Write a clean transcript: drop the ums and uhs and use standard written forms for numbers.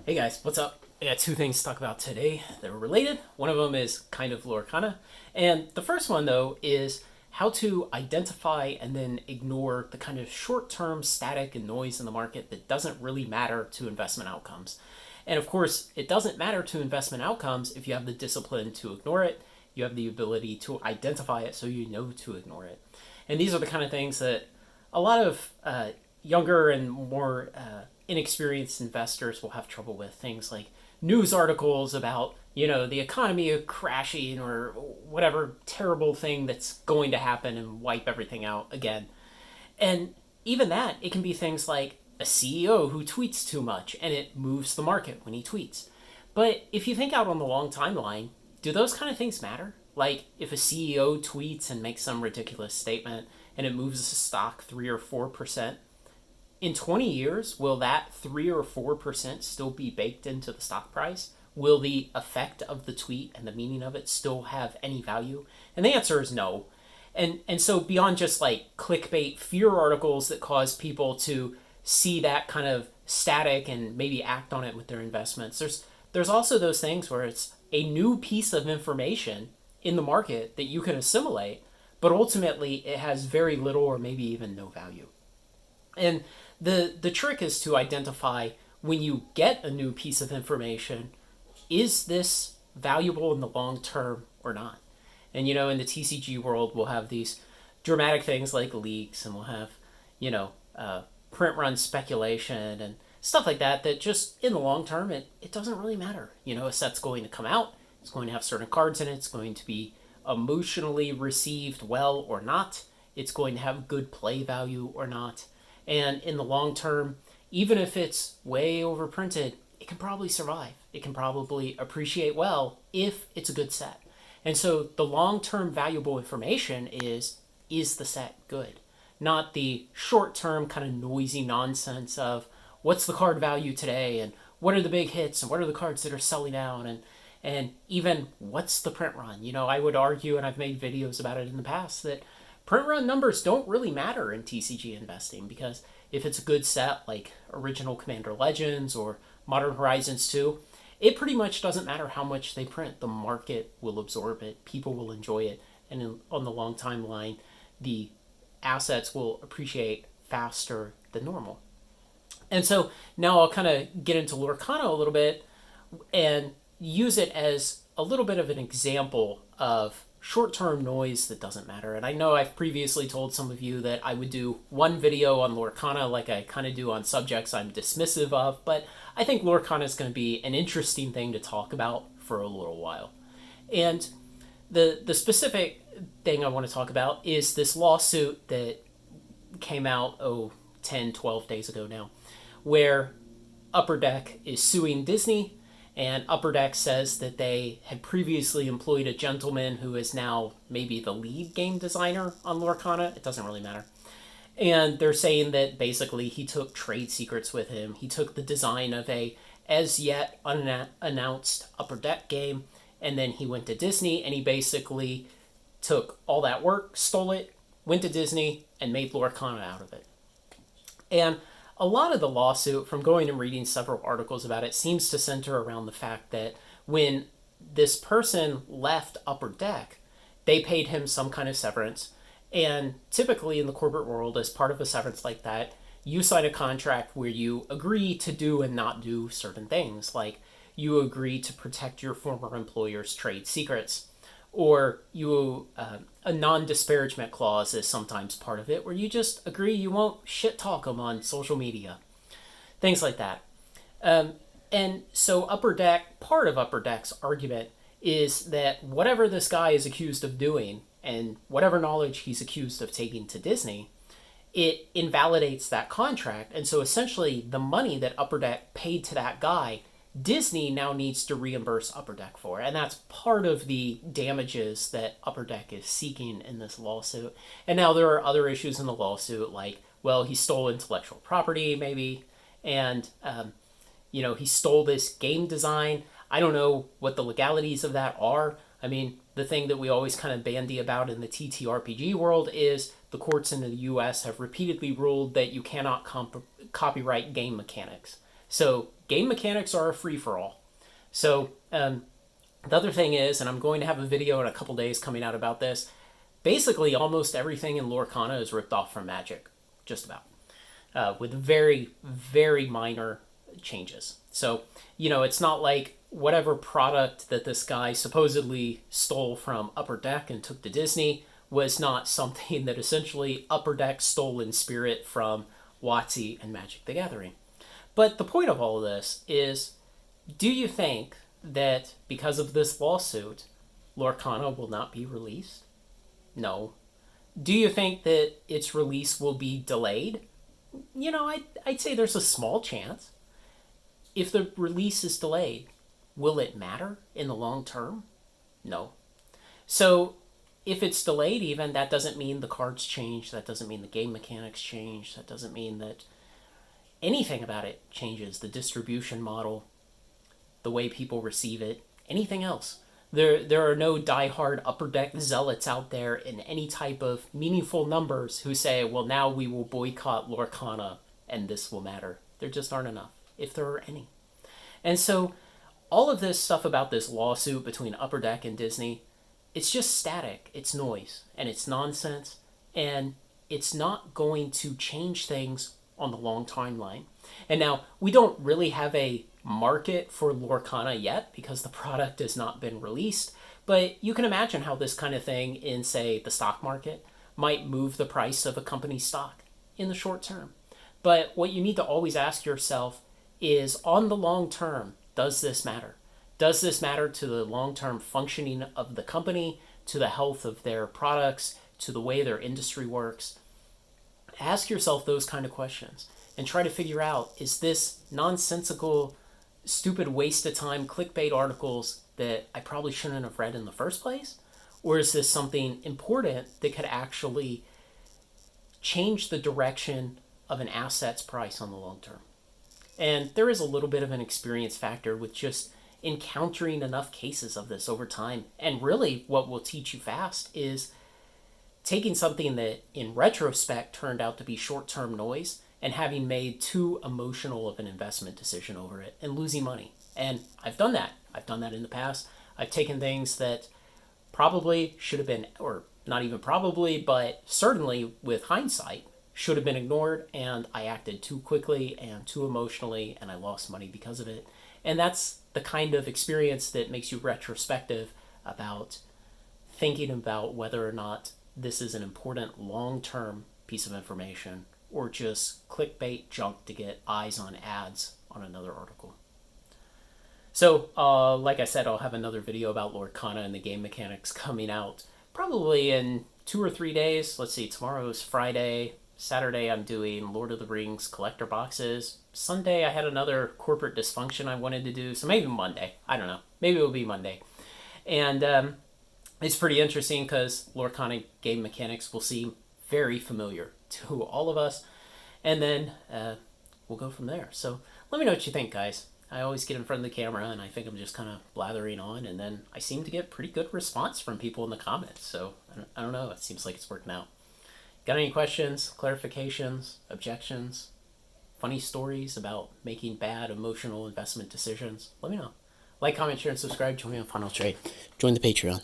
Hey guys, what's up? I got two things to talk about today that are related. One of them is kind of Lorcana. And the first one, though, is how to identify and then ignore the kind of short term static and noise in the market that doesn't really matter to investment outcomes. And of course, it doesn't matter to investment outcomes if you have the discipline to ignore it, you have the ability to identify it so you know to ignore it. And these are the kind of things that a lot of younger and more inexperienced investors will have trouble with. Things like news articles about, the economy crashing or whatever terrible thing that's going to happen and wipe everything out again. And even that, it can be things like a CEO who tweets too much and it moves the market when he tweets. But if you think out on the long timeline, do those kind of things matter? Like if a CEO tweets and makes some ridiculous statement and it moves the stock 3 or 4%, in 20 years, will that 3 or 4% still be baked into the stock price? Will the effect of the tweet and the meaning of it still have any value? And the answer is no. And so beyond just like clickbait fear articles that cause people to see that kind of static and maybe act on it with their investments, there's also those things where it's a new piece of information in the market that you can assimilate, but ultimately it has very little or maybe even no value. And the trick is to identify when you get a new piece of information, is this valuable in the long term or not? And in the TCG world, we'll have these dramatic things like leaks, and we'll have print run speculation and stuff like that. That just in the long term, it doesn't really matter. A set's going to come out, it's going to have certain cards in it, it's going to be emotionally received well or not, it's going to have good play value or not. And in the long term, even if it's way overprinted, it can probably survive. It can probably appreciate well if it's a good set. And so the long-term valuable information is the set good? Not the short-term kind of noisy nonsense of what's the card value today and what are the big hits and what are the cards that are selling out and even what's the print run. I would argue, and I've made videos about it in the past, that print run numbers don't really matter in TCG investing, because if it's a good set like original Commander Legends or Modern Horizons 2, it pretty much doesn't matter how much they print. The market will absorb it, people will enjoy it, and on the long timeline, the assets will appreciate faster than normal. And so now I'll kind of get into Lorcana a little bit and use it as a little bit of an example of short-term noise that doesn't matter. And I know I've previously told some of you that I would do one video on Lorcana like I kind of do on subjects I'm dismissive of, but I think Lorcana is going to be an interesting thing to talk about for a little while. And the specific thing I want to talk about is this lawsuit that came out 10, 12 days ago now, where Upper Deck is suing Disney. And Upper Deck says that they had previously employed a gentleman who is now maybe the lead game designer on Lorcana. It doesn't really matter. And they're saying that basically he took trade secrets with him. He took the design of a as yet unannounced Upper Deck game, and then he went to Disney and he basically took all that work, stole it, went to Disney, and made Lorcana out of it. And a lot of the lawsuit, from going and reading several articles about it, seems to center around the fact that when this person left Upper Deck, they paid him some kind of severance. And typically in the corporate world, as part of a severance like that, you sign a contract where you agree to do and not do certain things. Like you agree to protect your former employer's trade secrets, or a non-disparagement clause is sometimes part of it, where you just agree you won't shit talk them on social media, things like that. And so part of Upper Deck's argument is that whatever this guy is accused of doing and whatever knowledge he's accused of taking to Disney, it invalidates that contract. And so essentially the money that Upper Deck paid to that guy, Disney now needs to reimburse Upper Deck for. And that's part of the damages that Upper Deck is seeking in this lawsuit. And now there are other issues in the lawsuit, like, well, he stole intellectual property, maybe, and, he stole this game design. I don't know what the legalities of that are. I mean, the thing that we always kind of bandy about in the TTRPG world is the courts in the US have repeatedly ruled that you cannot copyright game mechanics. So game mechanics are a free-for-all. So the other thing is, and I'm going to have a video in a couple days coming out about this, basically almost everything in Lorcana is ripped off from Magic, just about, with very, very minor changes. So, it's not like whatever product that this guy supposedly stole from Upper Deck and took to Disney was not something that essentially Upper Deck stole in spirit from WotC and Magic the Gathering. But the point of all of this is, do you think that because of this lawsuit, Lorcana will not be released? No. Do you think that its release will be delayed? I'd say there's a small chance. If the release is delayed, will it matter in the long term? No. So if it's delayed even, that doesn't mean the cards change. That doesn't mean the game mechanics change. That doesn't mean that anything about it changes. The distribution model, the way people receive it, anything else. There are no diehard Upper Deck zealots out there in any type of meaningful numbers who say, well, now we will boycott Lorcana and this will matter. There just aren't enough, if there are any. And so all of this stuff about this lawsuit between Upper Deck and Disney, it's just static, it's noise, and it's nonsense, and it's not going to change things on the long timeline. And now, we don't really have a market for Lorcana yet because the product has not been released, but you can imagine how this kind of thing in, say, the stock market might move the price of a company's stock in the short term. But what you need to always ask yourself is, on the long term, does this matter? Does this matter to the long-term functioning of the company, to the health of their products, to the way their industry works? Ask yourself those kind of questions and try to figure out, is this nonsensical, stupid waste of time clickbait articles that I probably shouldn't have read in the first place? Or is this something important that could actually change the direction of an asset's price on the long term? And there is a little bit of an experience factor with just encountering enough cases of this over time. And really what will teach you fast is taking something that in retrospect turned out to be short-term noise and having made too emotional of an investment decision over it and losing money. And I've done that. I've done that in the past. I've taken things that probably should have been, or not even probably, but certainly with hindsight, should have been ignored, and I acted too quickly and too emotionally, and I lost money because of it. And that's the kind of experience that makes you retrospective about thinking about whether or not this is an important long-term piece of information or just clickbait junk to get eyes on ads on another article. So, like I said, I'll have another video about Lorcana and the game mechanics coming out probably in 2 or 3 days. Let's see, tomorrow is Friday. Saturday I'm doing Lord of the Rings collector boxes. Sunday I had another corporate dysfunction I wanted to do, so maybe Monday. I don't know. Maybe it'll be Monday. And it's pretty interesting because Lorcana game mechanics will seem very familiar to all of us. And then we'll go from there. So let me know what you think, guys. I always get in front of the camera and I think I'm just kind of blathering on, and then I seem to get pretty good response from people in the comments. So I don't know. It seems like it's working out. Got any questions, clarifications, objections, funny stories about making bad emotional investment decisions? Let me know. Like, comment, share, and subscribe. Join me on Final Trade. Join the Patreon.